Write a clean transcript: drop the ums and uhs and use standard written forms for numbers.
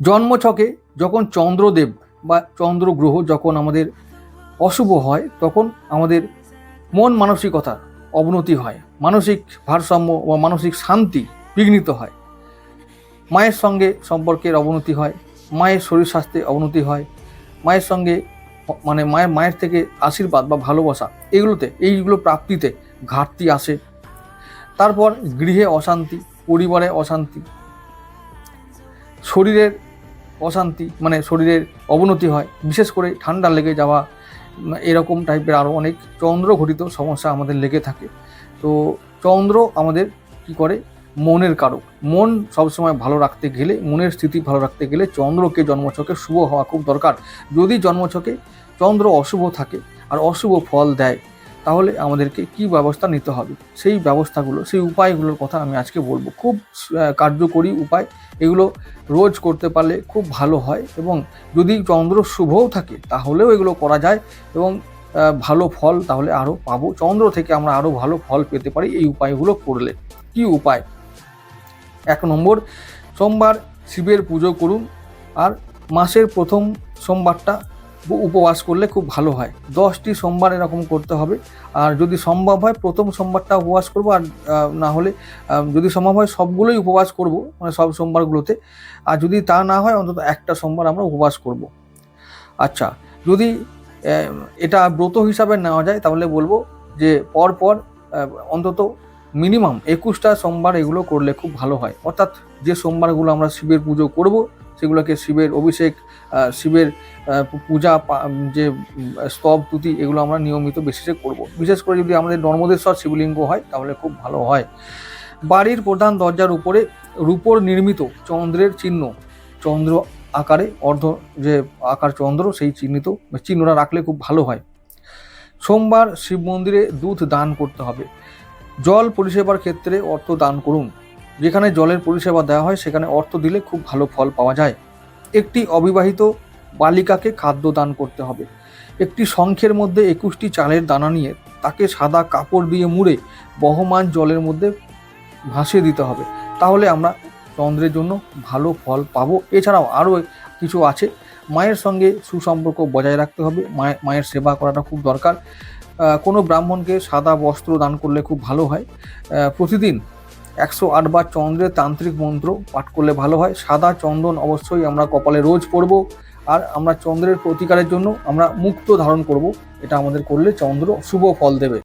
জন্মছকে যখন চন্দ্রদেব বা চন্দ্রগ্রহ যখন আমাদের অশুভ হয়, তখন আমাদের মন মানসিকতার অবনতি হয়, মানসিক ভারসাম্য বা মানসিক শান্তি বিঘ্নিত হয়, মায়ের সঙ্গে সম্পর্কের অবনতি হয়, মায়ের শরীর স্বাস্থ্যে অবনতি হয়, মায়ের সঙ্গে মানে মায়ের থেকে আশীর্বাদ বা ভালোবাসা এইগুলো প্রাপ্তিতে ঘাটতি আসে। তারপর গৃহে অশান্তি, পরিবারে অশান্তি, শরীরের অশান্তি মানে শরীরের অবনতি হয়, বিশেষ করে ঠান্ডা লেগে যাওয়া, এরকম টাইপের আরও অনেক চন্দ্র ঘটিত সমস্যা আমাদের লেগে থাকে। তো চন্দ্র আমাদের কি করে, মনের কারক। মন সবসময় ভালো রাখতে গেলে, মনের স্থিতি ভালো রাখতে গেলে চন্দ্রকে জন্মছকে শুভ হওয়া খুব দরকার। যদি জন্মছকে চন্দ্র অশুভ থাকে আর অশুভ ফল দেয়, তাহলে আমাদেরকে কি ব্যবস্থা নিতে হবে, সেই ব্যবস্থাগুলো, সেই উপায়গুলোর কথা আমি আজকে বলবো। খুব কার্যকরী উপায়, এগুলো রোজ করতে পারলে খুব ভালো হয়, এবং যদি চন্দ্র শুভও থাকে তাহলেও এগুলো করা যায়, এবং ভালো ফল তাহলে আরও পাবো। চন্দ্র থেকে আমরা আরও ভালো ফল পেতে পারি এই উপায়গুলো করলে। কি উপায়? 1 নম্বর, সোমবার শিবের পুজো করুন, আর মাসের প্রথম সোমবারটা উপবাস করলে খুব ভালো হয়। 10টি সোমবার এরকম করতে হবে, আর যদি সম্ভব হয় প্রথম সোমবারটা উপবাস করব, আর না হলে যদি সম্ভব হয় সবগুলোই উপবাস করব, মানে সব সোমবারগুলোতে। আর যদি তা না হয় অন্তত একটা সোমবার আমরা উপবাস করব। আচ্ছা, যদি এটা ব্রত হিসাবে নেওয়া যায় তাহলে বলবো যে পরপর অন্তত মিনিমাম 21টা সোমবার এগুলো করলে খুব ভালো হয়। অর্থাৎ যে সোমবারগুলো আমরা শিবের পুজো করব সেগুলোকে শিবের অভিষেক, শিবের পূজা, যে স্তব তুতি, এগুলো আমরা নিয়মিত বেশিসে করব। বিশেষ করে যদি আমাদের নর্মদেশ্বর শিবলিঙ্গ হয় তাহলে খুব ভালো হয়। বাড়ির প্রধান দরজার উপরে রূপোর নির্মিত চন্দ্রের চিহ্ন, চন্দ্র আকারে অর্ধ যে আকার চন্দ্র, সেই চিহ্নটা রাখলে খুব ভালো হয়। সোমবার শিব মন্দিরে দুধ দান করতে হবে। জল পরিষেবার ক্ষেত্রে অর্থ দান করুন। যেখানে জলের পরিষেবা দেওয়া হয় সেখানে অর্থ দিলে খুব ভালো ফল পাওয়া যায়। একটি অবিবাহিত বালিকাকে খাদ্য দান করতে হবে। একটি শঙ্খের মধ্যে 21টি চালের দানা নিয়ে তাকে সাদা কাপড় দিয়ে মুড়ে বহমান জলের মধ্যে ভাসিয়ে দিতে হবে, তাহলে আমরা চন্দ্রের জন্য ভালো ফল পাবো। এছাড়াও আরও কিছু আছে। মায়ের সঙ্গে সুসম্পর্ক বজায় রাখতে হবে, মায়ের সেবা করাটা খুব দরকার। কোনো ব্রাহ্মণকে সাদা বস্ত্র দান করলে খুব ভালো হয়। প্রতিদিন 108 বার চন্দ্রের তান্ত্রিক মন্ত্র পাঠ করলে ভালো হয়। সাদা চন্দন অবশ্যই আমরা কপালে রোজ পরব, আর আমরা চন্দ্রের প্রতিকারের জন্য আমরা মুক্তো ধারণ করব। এটা আমাদের করলে চন্দ্র শুভ ফল দেবে।